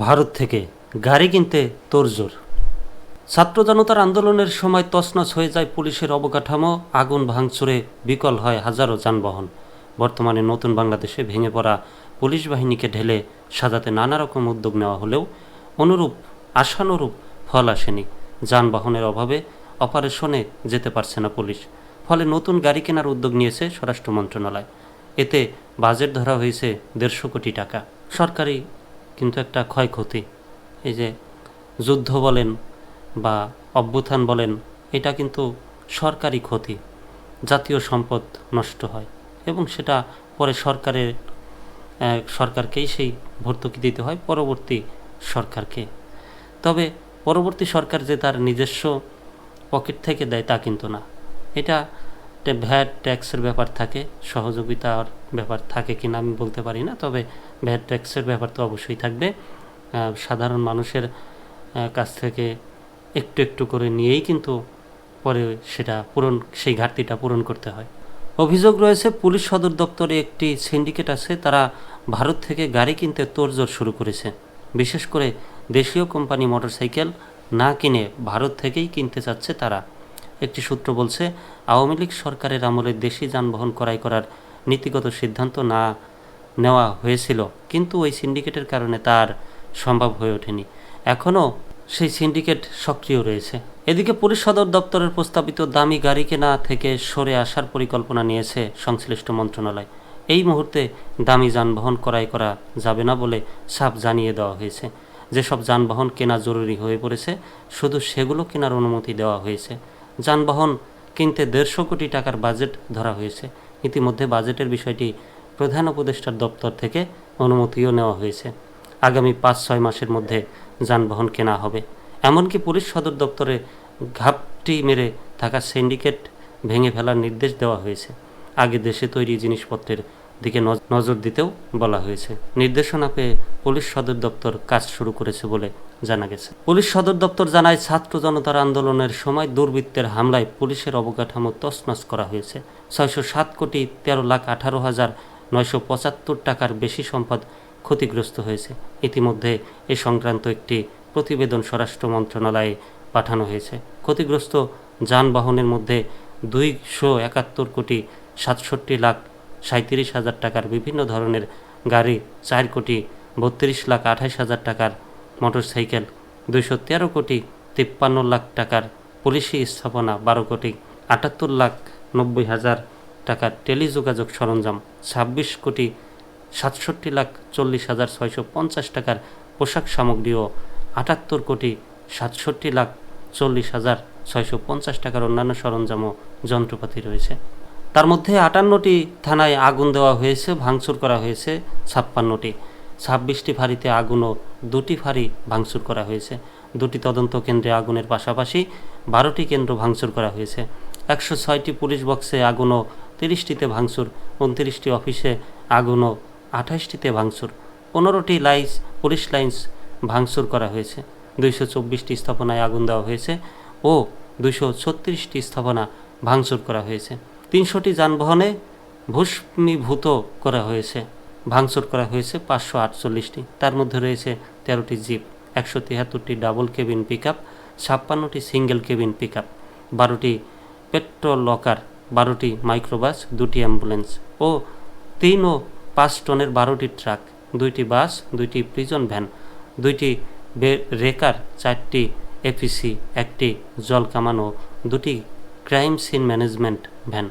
ভারত থেকে গাড়ি কিনতে তোড়জোড়। ছাত্র জনতার আন্দোলনের সময় তছনছ হয়ে যায় পুলিশের অবকাঠামো, আগুন ভাঙচুরে বিকল হয় হাজারো যানবাহন। বর্তমানে নতুন বাংলাদেশে ভেঙে পড়া পুলিশ বাহিনীকে ঢেলে সাজাতে নানা রকম উদ্যোগ নেওয়া হলেও আশানুরূপ ফল আসেনি। যানবাহনের অভাবে অপারেশনে যেতে পারছে না পুলিশ। ফলে নতুন গাড়ি কেনার উদ্যোগ নিয়েছে স্বরাষ্ট্র মন্ত্রণালয়। এতে বাজেট ধরা হয়েছে 150 কোটি টাকা। সরকারি কিন্তু একটা ক্ষয়ক্ষতি। এই যে যুদ্ধ বলেন বা অভ্যুত্থান বলেন, এটা কিন্তু সরকারি ক্ষতি। জাতীয় সম্পদ নষ্ট হয় এবং সেটা পরে সরকারকেই সেই ভর্তুকি দিতে হয় পরবর্তী সরকারকে। তবে পরবর্তী সরকার যে তার নিজস্ব পকেট থেকে দেয় তা কিন্তু না। এটা ভ্যাট ট্যাক্সের ব্যাপার থাকে, সহযোগিতার ব্যাপার থাকে কিনা আমি বলতে পারি না, তবে ভ্যাট ট্যাক্সের ব্যাপার তো অবশ্যই থাকবে। সাধারণ মানুষের কাছ থেকে একটু একটু করে নিয়েই কিন্তু পরে সেই ঘাটতিটা পূরণ করতে হয়। অভিযোগ রয়েছে পুলিশ সদর দপ্তরে একটি সিন্ডিকেট আছে, তারা ভারত থেকে গাড়ি কিনতে তোড়জোড় শুরু করেছে। বিশেষ করে দেশীয় কোম্পানি মোটরসাইকেল না কিনে ভারত থেকেই কিনতে চাচ্ছে তারা। একটি সূত্র বলছে, আওয়ামী লীগ সরকারের আমলে দেশি যানবাহন ক্রয় করার নীতিগত সিদ্ধান্ত নেওয়া হয়েছিল, কিন্তু ওই সিন্ডিকেটের কারণে তার সম্ভব হয়ে ওঠেনি। এখনও সেই সিন্ডিকেট সক্রিয় রয়েছে। এদিকে পুলিশ সদর দপ্তরের প্রস্তাবিত দামি গাড়ি কেনা থেকে সরে আসার পরিকল্পনা নিয়েছে সংশ্লিষ্ট মন্ত্রণালয়। এই মুহূর্তে দামি যানবাহন ক্রয় করা যাবে না বলে সাফ জানিয়ে দেওয়া হয়েছে। যেসব যানবাহন কেনা জরুরি হয়ে পড়েছে শুধু সেগুলো কেনার অনুমতি দেওয়া হয়েছে। যানবাহন কিনতে 150 কোটি টাকার বাজেট ধরা হয়েছে। ইতিমধ্যে বাজেটের বিষয়টি প্রধান উপদেষ্টার দপ্তর থেকে অনুমতিও নেওয়া হয়েছে। আগামী 5-6 মাসের মধ্যে যানবাহন কেনা হবে। এমনকি পুলিশ সদর দপ্তরে ঘাপটি মেরে থাকা সিন্ডিকেট ভেঙে ফেলার নির্দেশ দেওয়া হয়েছে। আগে দেশে তৈরি জিনিসপত্রের দিকে নজর দিতেও বলা হয়েছে। নির্দেশনা পেয়ে পুলিশ সদর দপ্তর কাজ শুরু করেছে বলে জানা গেছে। পুলিশ সদর দপ্তর জানায়, ছাত্র জনতার আন্দোলনের সময় দুর্বৃত্তের হামলায় পুলিশের অবকাঠামো তছনছ করা হয়েছে। 607,13,18,975 টাকার বেশি সম্পদ ক্ষতিগ্রস্ত হয়েছে। ইতিমধ্যে এ সংক্রান্ত একটি প্রতিবেদন স্বরাষ্ট্র মন্ত্রণালয়ে পাঠানো হয়েছে। ক্ষতিগ্রস্ত যানবাহনের মধ্যে 271,67,37,000 টাকার বিভিন্ন ধরনের গাড়ি, 4,32,28,000 টাকার মোটরসাইকেল, 213,53,00,000 টাকার পুলিশি স্থাপনা, 12,78,90,000 টাকার টেলিযোগাযোগ সরঞ্জাম, 26,67,40,650 টাকার পোশাক সামগ্রী ও 78,67,40,650 টাকার অন্যান্য সরঞ্জাম ও যন্ত্রপাতি রয়েছে। তার মধ্যে 58টি থানায় আগুন দেওয়া হয়েছে, ভাঙচুর করা হয়েছে 56টি। 26টি ফাঁড়িতে আগুন ও 2টি ফাঁড়ি ভাঙচুর করা হয়েছে। 2টি তদন্ত কেন্দ্রে আগুনের পাশাপাশি 12টি কেন্দ্র ভাঙচুর করা হয়েছে। 106টি পুলিশ বক্সে আগুন ও 30টিতে ভাঙচুর, 29টি অফিসে আগুন ও 28টিতে ভাঙচুর, 15টি পুলিশ লাইন্স ভাঙচুর করা হয়েছে। 224টি স্থাপনায় আগুন দেওয়া হয়েছে ও 236টি স্থাপনা ভাঙচুর করা হয়েছে। 300টি যানবাহনে ভূস্মীভূত করা হয়েছে। ভাঙচুর করা হয়েছে 548টি। তার মধ্যে রয়েছে 13টি জিপ, 173টি ডাবল কেবিন পিকআপ, 56টি সিঙ্গেল কেবিন পিকআপ, 12টি পেট্রোল লকার, 12টি মাইক্রোবাস, 2টি অ্যাম্বুলেন্স ও 3 ও 5 টনের 12টি ট্রাক, 2টি বাস, 2টি প্রিজন ভ্যান, 2টি রেকার, 4টি এপিসি, 1টি জল কামান ও 2টি ক্রাইম সিন ম্যানেজমেন্ট ভ্যান।